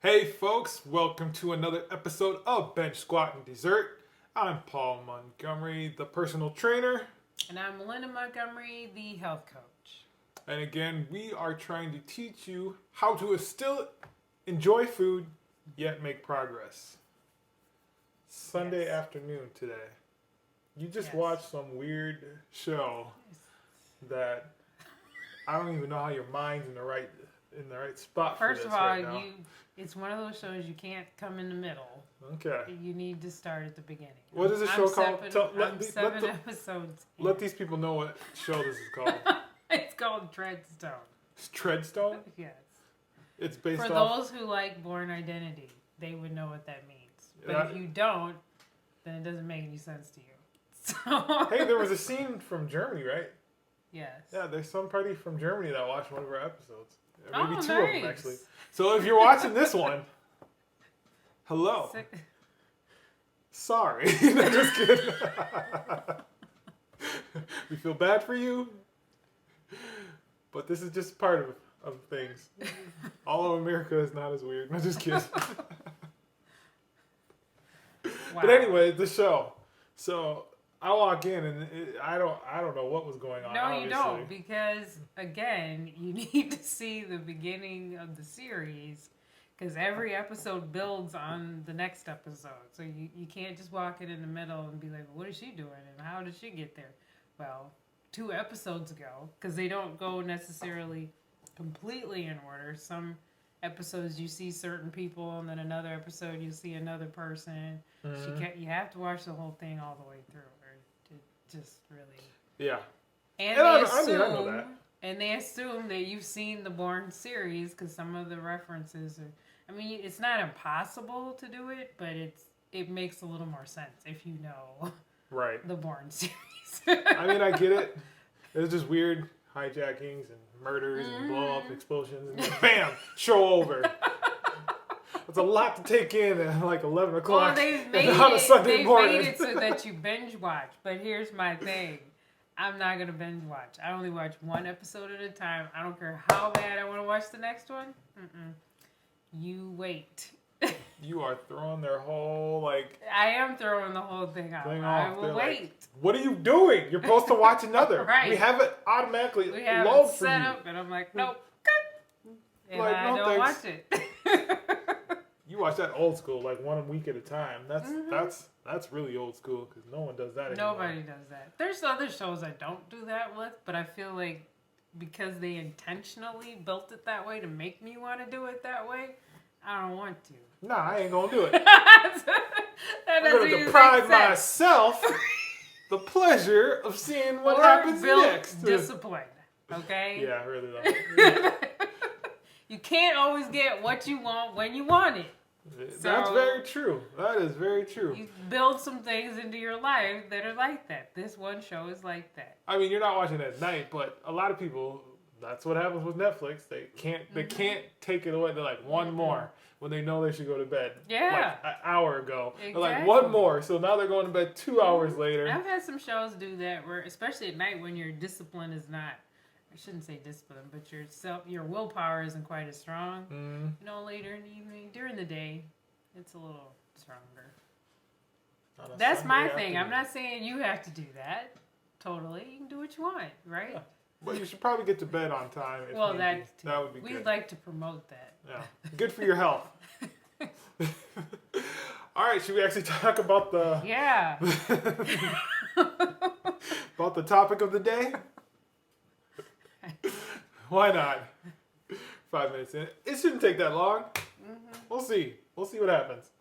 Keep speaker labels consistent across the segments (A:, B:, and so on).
A: Hey folks, welcome to another episode of Bench Squat and Dessert. I'm Paul Montgomery, the personal trainer.
B: And I'm Melinda Montgomery, the health coach.
A: And again, we are trying to teach you how to still enjoy food, yet make progress. Sunday afternoon today. You just watched some weird show that I don't even know how your mind's in the right spot for this.
B: First of all,
A: right now.
B: it's one of those shows you can't come in the middle.
A: Okay.
B: You need to start at the beginning.
A: What is the show called?
B: Seven episodes.
A: Let these people know what show this is called.
B: It's called Treadstone.
A: It's Treadstone?
B: Yes.
A: It's based
B: For
A: off...
B: those who like Born Identity, they would know what that means. But if you don't, then it doesn't make any sense to you. So...
A: Hey, there was a scene from Germany, right?
B: Yes.
A: Yeah, there's somebody from Germany that watched one of our episodes. Maybe two
B: nice.
A: of them, actually. So if you're watching this one, hello. Sorry. No, just kidding. We feel bad for you. But this is just part of things. All of America is not as weird. No, just kidding.
B: Wow.
A: But anyway, the show. So I walk in and I don't know what was going on.
B: No,
A: obviously.
B: you don't, because again, you need to see the beginning of the series, because every episode builds on the next episode. So you can't just walk in the middle and be like, what is she doing and how did she get there? Well, 2 episodes ago, because they don't go necessarily completely in order. Some episodes you see certain people, and then another episode you see another person.
A: Mm-hmm.
B: You have to watch the whole thing all the way through, or it just really...
A: Yeah.
B: And
A: I know that.
B: And they assume that you've seen the Bourne series, because some of the references are... I mean, it's not impossible to do it, but it makes a little more sense if you know
A: Right.
B: the Bourne series.
A: I mean, I get it. It's just weird hijackings and murders and blow up explosions and then bam, show over. It's a lot to take in at like 11 o'clock on a Sunday morning.
B: They made it so that you binge watch. But here's my thing. I'm not going to binge watch. I only watch one episode at a time. I don't care how bad I want to watch the next one. You wait.
A: You are throwing their whole,
B: I am throwing the whole thing out. I will wait.
A: Like, what are you doing? You're supposed to watch another.
B: Right.
A: We have it automatically
B: We have
A: load
B: it
A: for
B: set
A: you.
B: up, and I'm like, nope. And
A: Like,
B: I
A: no,
B: don't
A: thanks.
B: watch it.
A: You watch that old school, like 1 week at a time. That's really old school because no one does that anymore.
B: Nobody does that. There's other shows I don't do that with, but I feel like because they intentionally built it that way to make me want to do it that way, I don't want to.
A: Nah, I ain't gonna do it.
B: I'm
A: going to deprive myself the pleasure of seeing what happens next.
B: Discipline, okay?
A: Yeah, really though.
B: You can't always get what you want when you want it.
A: That's very true. That is very true.
B: You build some things into your life that are like that. This one show is like that.
A: I mean, you're not watching it at night, but a lot of people, that's what happens with Netflix. They can't take it away. They're like, one more, when they know they should go to bed.
B: Yeah.
A: Like an hour ago.
B: Exactly.
A: They're like, one more. So now they're going to bed 2 hours later.
B: I've had some shows do that where, especially at night when your discipline is not, I shouldn't say discipline, but your willpower isn't quite as strong. You know, later in the evening, during the day, it's a little stronger. That's
A: Sunday
B: my
A: afternoon.
B: thing. I'm not saying you have to do that. Totally. You can do what you want, right?
A: Yeah. Well, you should probably get to bed on time. If
B: Well,
A: need
B: that
A: be. That would be good.
B: We'd like to promote that.
A: Yeah. Good for your health. All right, should we actually talk about the
B: Yeah.
A: about the topic of the day? Why not? 5 minutes in. It shouldn't take that long. We'll see. We'll see what happens.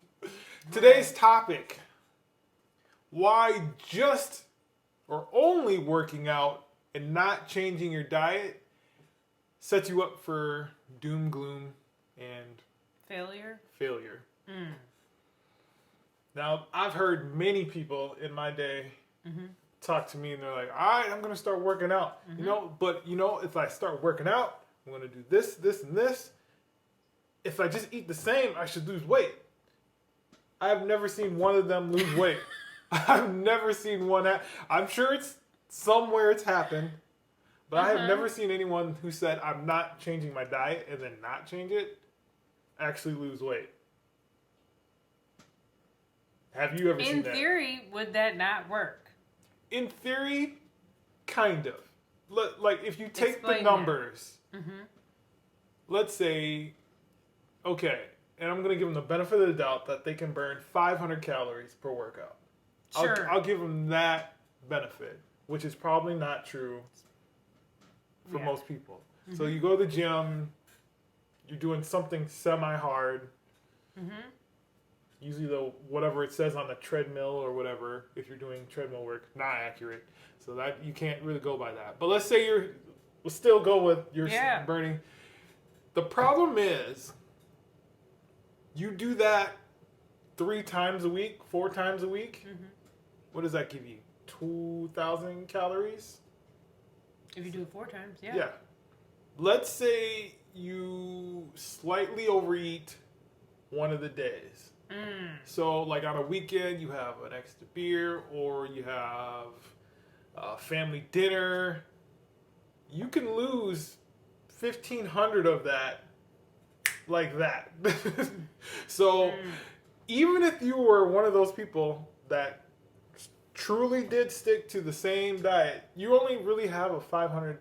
A: Today's topic: why just or only working out and not changing your diet sets you up for doom, gloom, and
B: Failure.
A: Now, I've heard many people in my day talk to me and they're like, all right, I'm going to start working out. But if I start working out, I'm going to do this, this, and this. If I just eat the same, I should lose weight. I've never seen one of them lose weight. I've never seen one. I'm sure it's somewhere it's happened, but I have never seen anyone who said, I'm not changing my diet and then not change it. actually lose weight. Have you ever seen that?
B: In theory, would that not work?
A: In theory, kind of. Like if you take
B: Explain
A: the numbers,
B: Mm-hmm.
A: let's say, okay, and I'm going to give them the benefit of the doubt that they can burn 500 calories per workout.
B: Sure.
A: I'll give them that benefit, which is probably not true for most people. Mm-hmm. So you go to the gym, you're doing something semi-hard.
B: Mm-hmm.
A: Usually whatever it says on the treadmill or whatever, if you're doing treadmill work, not accurate. So that you can't really go by that. But let's say we'll still go with your burning. The problem is, you do that 3 times a week, 4 times a week. Mm-hmm. What does that give you? 2,000 calories?
B: If you do it 4 times, yeah.
A: Yeah. Let's say you slightly overeat one of the days. So, like on a weekend, you have an extra beer or you have a family dinner. You can lose 1,500 of that like that. So, even if you were one of those people that truly did stick to the same diet, you only really have a 500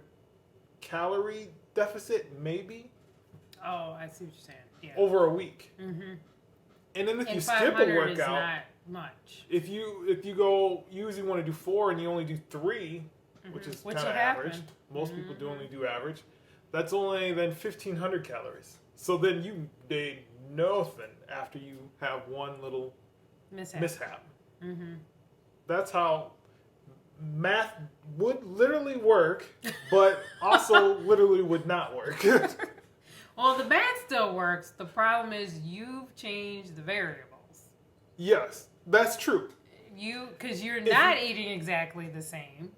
A: calorie deficit, maybe.
B: Oh, I see what you're saying. Yeah.
A: Over a week.
B: Mm-hmm.
A: And then if you skip a workout,
B: is not much.
A: If you go, you usually want to do 4 and you only do 3, which is kind of average. Most people do only do average. That's only then 1,500 calories. So then you did nothing after you have one little mishap. Mm-hmm. That's how math would literally work, but also literally would not work.
B: Well, the math still works. The problem is you've changed the variables.
A: Yes, that's true.
B: Because you're not eating exactly the same.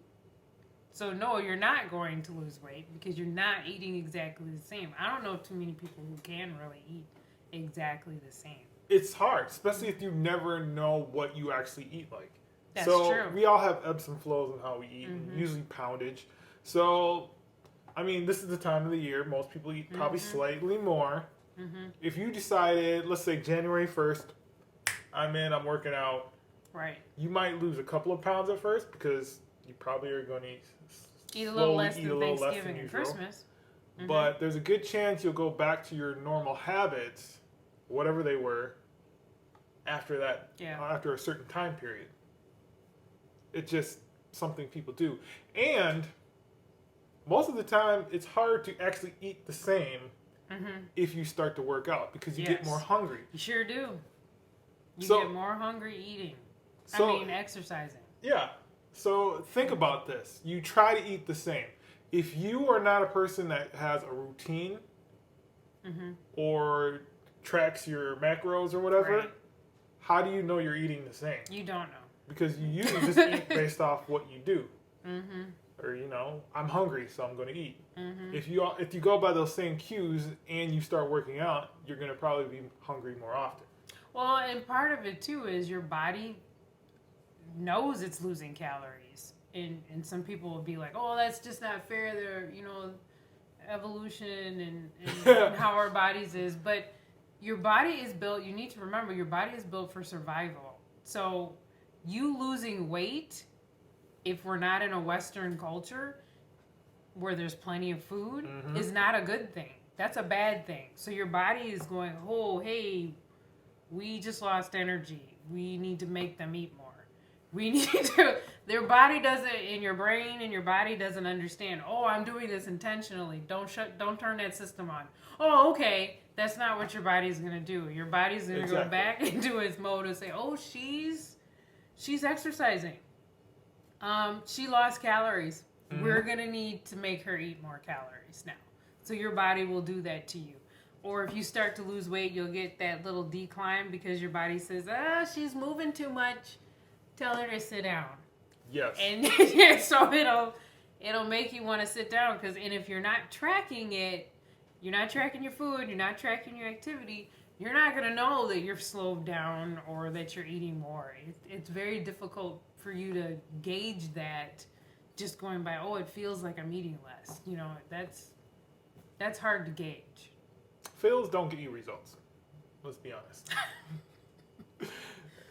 B: So no, you're not going to lose weight because you're not eating exactly the same. I don't know too many people who can really eat exactly the same.
A: It's hard, especially if you never know what you actually eat like.
B: That's
A: true. We all have ebbs and flows in how we eat, and usually poundage. So, I mean, this is the time of the year. Most people eat probably slightly more. Mm-hmm. If you decided, let's say January 1st, I'm working out.
B: Right.
A: You might lose a couple of pounds at first because you probably are going to
B: eat a little less than Thanksgiving and Christmas. Mm-hmm.
A: But there's a good chance you'll go back to your normal habits, whatever they were, after that, after a certain time period. It's just something people do. And most of the time, it's hard to actually eat the same if you start to work out because you get more hungry.
B: You sure do. You get more hungry eating. Exercising.
A: Yeah. So think about this. You try to eat the same. If you are not a person that has a routine or tracks your macros or whatever, how do you know you're eating the same?
B: You don't know.
A: Because you usually just eat based off what you do. Mm-hmm. Or, I'm hungry, so I'm going to eat. Mm-hmm. If you go by those same cues and you start working out, you're going to probably be hungry more often.
B: Well, and part of it, too, is your body knows it's losing calories. And some people will be like, oh, that's just not fair. They're, evolution and how our bodies is. But your body is built, you need to remember, your body is built for survival. So you losing weight, if we're not in a Western culture where there's plenty of food, is not a good thing. That's a bad thing. So your body is going, oh, hey, we just lost energy. We need to make them eat more. We need to, their body doesn't, in your brain and your body doesn't understand, oh, I'm doing this intentionally. Don't turn that system on. Oh, okay. That's not what your body's going to do. Your body's going to go back into its mode and say, oh, she's exercising. She lost calories. We're going to need to make her eat more calories now. So your body will do that to you. Or if you start to lose weight, you'll get that little decline because your body says, she's moving too much. Tell her to sit down.
A: Yes.
B: And so it'll make you want to sit down and if you're not tracking it, you're not tracking your food, you're not tracking your activity, you're not going to know that you're slowed down or that you're eating more. It's very difficult for you to gauge that just going by, oh, it feels like I'm eating less. That's hard to gauge.
A: Feels don't get you results. Let's be honest.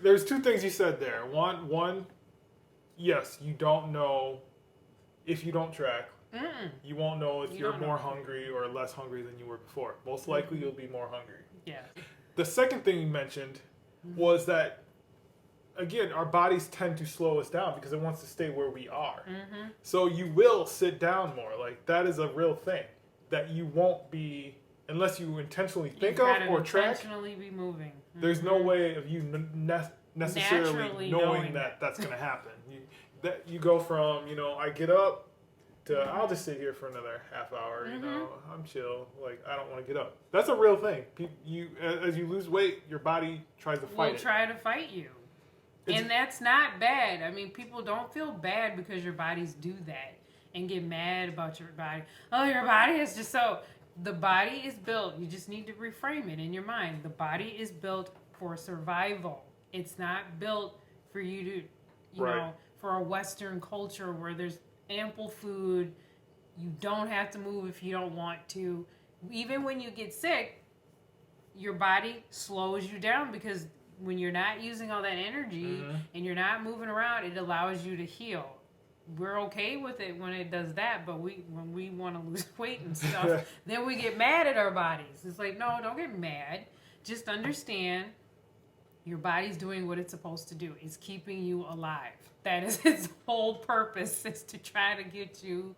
A: There's two things you said there. One, yes, you don't know if you don't track. You won't know if you're more hungry or less hungry than you were before. Most likely, you'll be more hungry.
B: Yeah.
A: The second thing you mentioned was that, again, our bodies tend to slow us down because it wants to stay where we are. So you will sit down more. Like, that is a real thing that you won't be, unless you intentionally think of or track.
B: Intentionally be moving.
A: There's no way of you necessarily
B: Naturally
A: knowing that that's going to happen. You go from, I get up to I'll just sit here for another half hour. I'm chill. Like, I don't want to get up. That's a real thing. As you lose weight, your body tries to fight it.
B: Will try to fight you. And that's not bad. I mean, people don't feel bad because your bodies do that and get mad about your body. Oh, your body is just so... The body is built. You just need to reframe it in your mind. The body is built for survival. It's not built for you to, you know, for a Western culture where there's ample food. You don't have to move if you don't want to. Even when you get sick, your body slows you down because when you're not using all that energy and you're not moving around, it allows you to heal. We're okay with it when it does that, but when we want to lose weight and stuff, then we get mad at our bodies. It's like, no, don't get mad. Just understand your body's doing what it's supposed to do. It's keeping you alive. That is its whole purpose, is to try to get you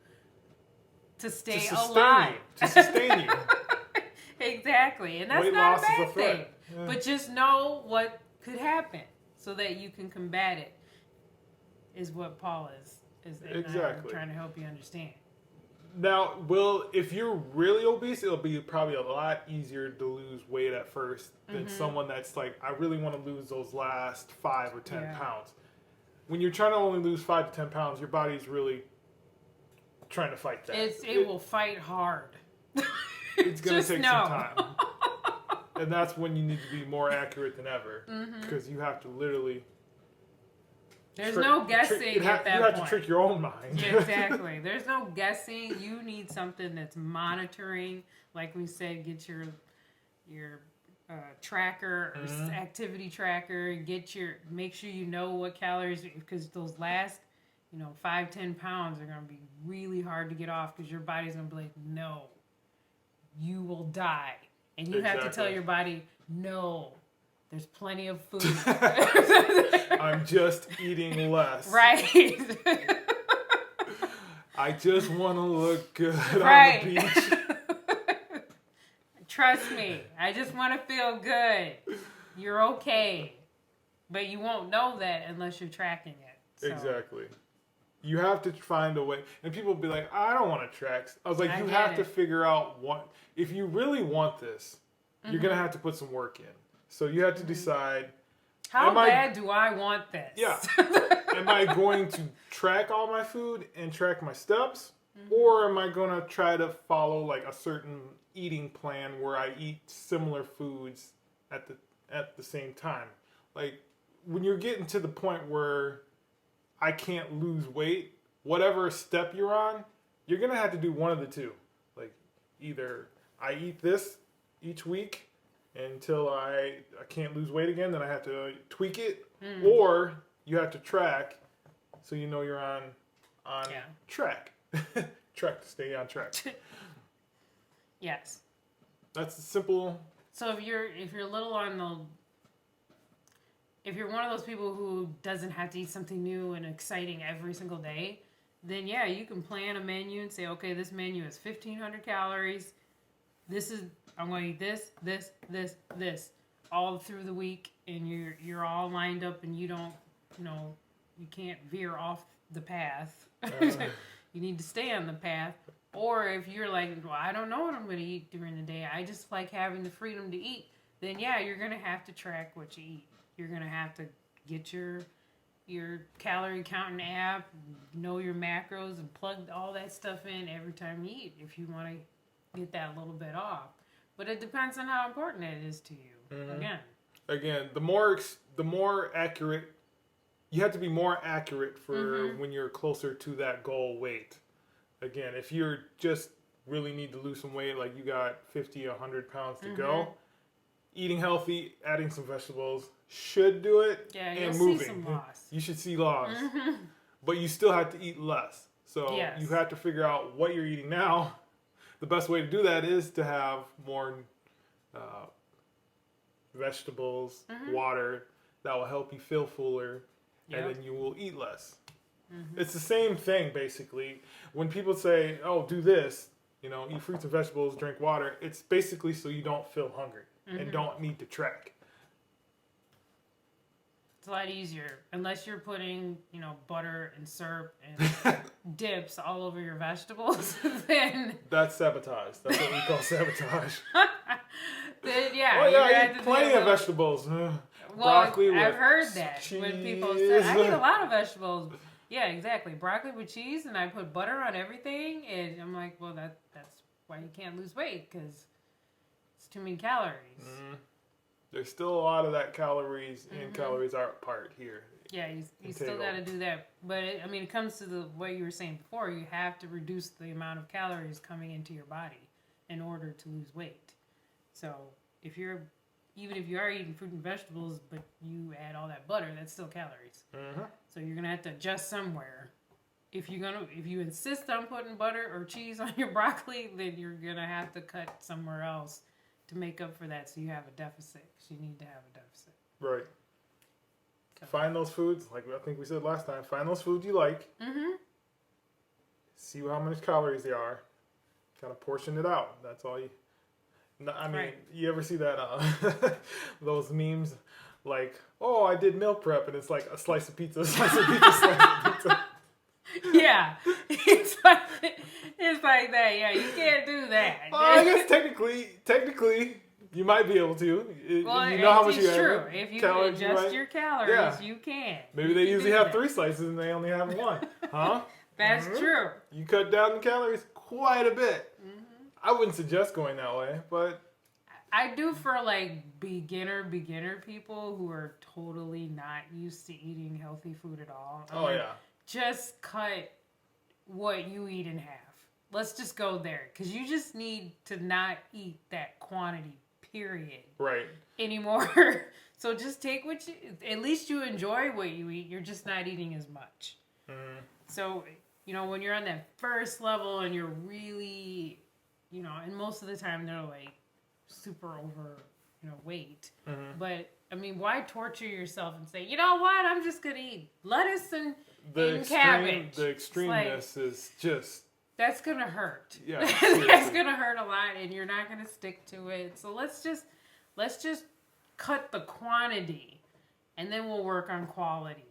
B: to stay alive.
A: To sustain you.
B: Exactly. And that's
A: weight
B: not
A: loss
B: a bad
A: is a threat.
B: thing. Yeah. But just know what could happen so that you can combat it, is what Paul is
A: exactly
B: trying to help you understand.
A: Now, if you're really obese, it'll be probably a lot easier to lose weight at first than someone that's like, I really want to lose those last 5 or 10 pounds. When you're trying to only lose 5 to 10 pounds, your body's really trying to fight that.
B: It will fight hard.
A: It's going to take some time. And that's when you need to be more accurate than ever. Because you have to literally...
B: There's no guessing at that point.
A: You have to trick your own mind.
B: Yeah, exactly. There's no guessing. You need something that's monitoring. Like we said, get your tracker or activity tracker. Make sure you know what calories, because those last 5-10 pounds are going to be really hard to get off because your body's going to be like, no, you will die. And you have to tell your body, no, there's plenty of food.
A: I'm just eating less.
B: Right.
A: I just want to look good on the beach.
B: Trust me. I just want to feel good. You're okay. But you won't know that unless you're tracking it. So. Exactly.
A: You have to find a way. And people will be like, I don't want to track. I was like, you have to figure out what... If you really want this, you're going to have to put some work in. So you have to decide...
B: How bad do I want this?
A: Yeah. Am I going to track all my food and track my steps? Or am I going to try to follow like a certain eating plan where I eat similar foods at the same time? Like when you're getting to the point where I can't lose weight, whatever step you're on, you're going to have to do one of the two. Like either I eat this each week until I can't lose weight again, then I have to tweak it, or you have to track so you know you're on track. Track to stay on track.
B: Yes.
A: That's simple.
B: So if you're little on the... If you're one of those people who doesn't have to eat something new and exciting every single day, then yeah, you can plan a menu and say, okay, this menu is 1,500 calories. I'm going to eat this, all through the week, and you're all lined up, and you don't, you can't veer off the path. You need to stay on the path. Or if you're like, well, I don't know what I'm going to eat during the day, I just like having the freedom to eat, then yeah, you're going to have to track what you eat. You're going to have to get your calorie counting app, know your macros, and plug all that stuff in every time you eat if you want to get that little bit off. But it depends on how important it is to you.
A: Again, the more accurate, you have to be more accurate for when you're closer to that goal weight. Again, if you're just really need to lose some weight, like you got 50, 100 pounds to go, eating healthy, adding some vegetables should do it.
B: Yeah,
A: and
B: you'll
A: moving.
B: see some loss.
A: You should see loss. But you still have to eat less. So
B: Yes.
A: you have to figure out what you're eating now. The best way to do that is to have more vegetables, water, that will help you feel fuller, and then you will eat less. It's the same thing, basically. When people say, oh, do this, eat fruits and vegetables, drink water, it's basically so you don't feel hungry and don't need to track.
B: It's a lot easier. Unless you're putting, butter and syrup and dips all over your vegetables, then...
A: That's sabotage. That's what we call sabotage.
B: Then, yeah.
A: Oh, yeah, I eat plenty of vegetables. Broccoli with
B: I've heard that
A: cheese.
B: when people say, I eat a lot of vegetables. Yeah, exactly. Broccoli with cheese, and I put butter on everything, and I'm like, well, that's why you can't lose weight, because it's too many calories.
A: There's still a lot of that calories in calories are part here.
B: Yeah, you still got to do that. But, it comes to what you were saying before. You have to reduce the amount of calories coming into your body in order to lose weight. So, even if you are eating fruit and vegetables, but you add all that butter, that's still calories. So you're gonna have to adjust somewhere. If you insist on putting butter or cheese on your broccoli, then you're gonna have to cut somewhere else to make up for that. So you have a deficit. So you need to have a deficit.
A: Right. So. Find those foods, like I think we said last time. Find those foods you like. See how many calories they are. Kind of portion it out. That's all you. No, You ever see that those memes like, oh, I did meal prep, and it's like a slice of pizza, slice of pizza.
B: Yeah, it's like that. Yeah, you can't do that.
A: I guess technically, you might be able to.
B: Well,
A: you know how much you have.
B: True. If you adjust your calories, you can.
A: Maybe they usually have 3 slices and they only have 1. Huh?
B: That's true.
A: You cut down the calories quite a bit. I wouldn't suggest going that way, but
B: I do for like beginner people who are totally not used to eating healthy food at all. Just cut what you eat in half. Let's just go there, because you just need to not eat that quantity, period.
A: Right.
B: Anymore. So just take at least you enjoy what you eat. You're just not eating as much. So, when you're on that first level and you're really, and most of the time they're like super over, weight. But, why torture yourself and say, you know what, I'm just going to eat lettuce and cabbage.
A: The extremeness is just...
B: That's going to hurt.
A: Yeah,
B: that's going to hurt a lot, and you're not going to stick to it. So let's just cut the quantity, and then we'll work on quality.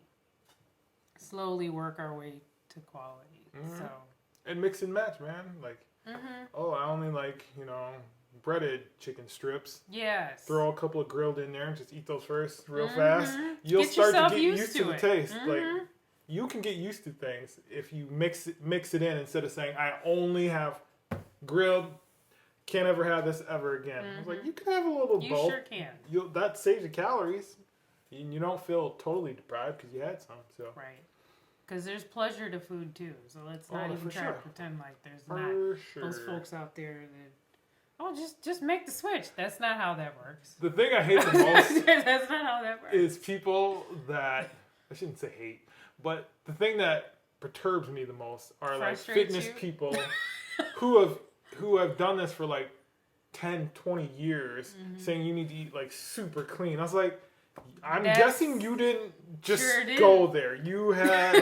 B: Slowly work our way to quality. So.
A: And mix and match, man. Like, oh, I only like, breaded chicken strips.
B: Yes.
A: Throw a couple of grilled in there and just eat those first real fast. You'll start to get used to the taste. Like, you can get used to things if you mix it in instead of saying, I only have grilled, can't ever have this ever again. It's like, you can have a little both.
B: You sure can.
A: That saves you calories. You don't feel totally deprived because you had some. So.
B: Right. Because there's pleasure to food too. So let's not even try to pretend like there's not those folks out there that, just make the switch. That's not how that works.
A: The thing I hate the most
B: that's not how that works.
A: Is people that, I shouldn't say hate, but the thing that perturbs me the most are like fitness people who have done this for like 10, 20 years saying you need to eat like super clean. I was like, I'm guessing you didn't just go there. You had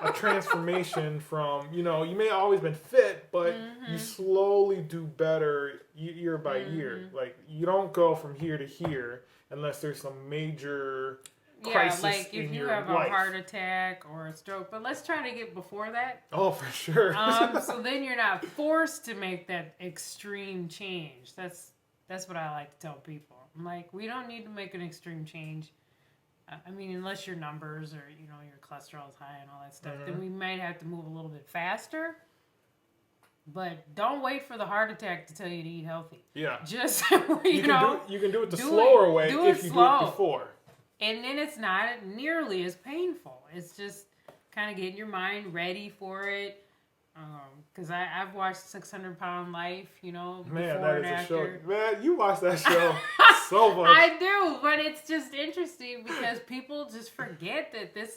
A: a transformation from, you may have always been fit, but you slowly do better year by year. Like, you don't go from here to here unless there's some major crisis
B: like if
A: in
B: you
A: your
B: have
A: life.
B: a heart attack or a stroke. But let's try to get before that.
A: Oh, for sure.
B: So then you're not forced to make that extreme change. That's what I like to tell people. I'm like, we don't need to make an extreme change. Unless your numbers or, your cholesterol is high and all that stuff, then we might have to move a little bit faster. But don't wait for the heart attack to tell you to eat healthy.
A: Yeah.
B: Just,
A: you can do it the slower way if you do it before.
B: And then it's not nearly as painful. It's just kind of getting your mind ready for it. Because I've watched 600 Pound Life,
A: Man,
B: before
A: that
B: and
A: is a
B: after.
A: show. Man, you watch that show so much.
B: I do, but it's just interesting because people just forget that this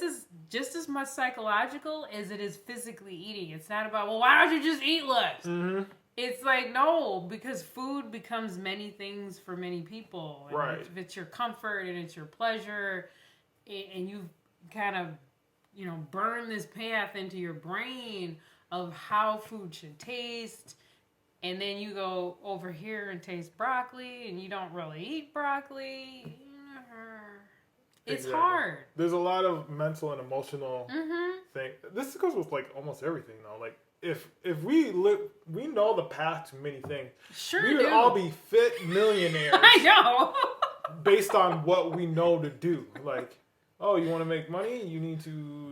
B: is just as much psychological as it is physically eating. It's not about, well, why don't you just eat less?
A: Mm-hmm.
B: It's like, no, because food becomes many things for many people. And
A: Right.
B: if it's your comfort and it's your pleasure, and you kind of, burn this path into your brain of how food should taste, and then you go over here and taste broccoli, and you don't really eat broccoli. It's
A: Exactly.
B: hard.
A: There's a lot of mental and emotional
B: Mm-hmm.
A: thing. This goes with like almost everything though. Like if we know the path to many things.
B: Sure
A: We would
B: do.
A: all be fit millionaires.
B: I know.
A: Based on what we know to do. Like, oh, you want to make money? You need to,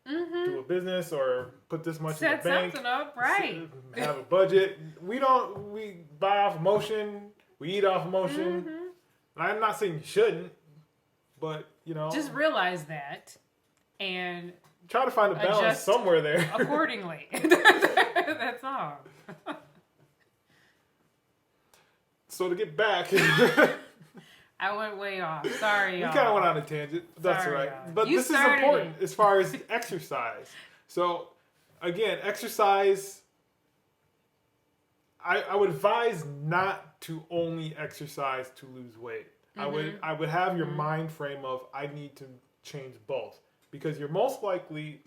B: Mm-hmm.
A: do a business or put this much in the
B: Set
A: bank.
B: something up, right?
A: Have a budget. We buy off emotion. We eat off emotion.
B: Mm-hmm.
A: I'm not saying you shouldn't, but,
B: Just realize that and
A: try to find a balance
B: adjust
A: somewhere there.
B: accordingly. That's all.
A: So to get back,
B: I went way off. Sorry,
A: we
B: y'all.
A: kind of went on a tangent. But that's
B: Sorry,
A: all right.
B: y'all.
A: But
B: You
A: this is
B: started
A: important
B: it.
A: as far as exercise. So again, exercise. I would advise not to only exercise to lose weight.
B: Mm-hmm.
A: I would have your mind frame of I need to change both because you're most likely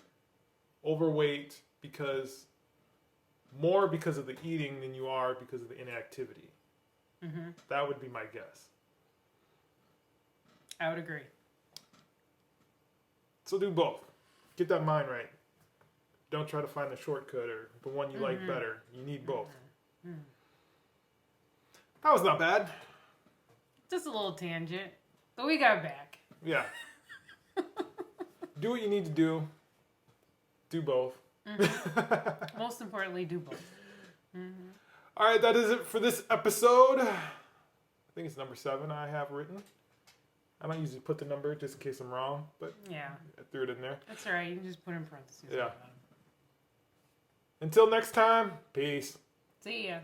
A: overweight because of the eating than you are because of the inactivity.
B: Mm-hmm.
A: That would be my guess.
B: I would agree.
A: So do both. Get that mind right. Don't try to find the shortcut or the one you like better. You need both.
B: Mm-hmm.
A: That was not bad.
B: Just a little tangent, but we got back.
A: Yeah. Do what you need to do. Do both.
B: Mm-hmm. Most importantly, do both. Mm-hmm.
A: All right, that is it for this episode. I think it's number 7 I have written. I don't usually put the number just in case I'm wrong, but
B: Yeah,
A: I threw it in there.
B: that's all right. You can just put in parentheses.
A: Yeah. Until next time, peace.
B: See ya.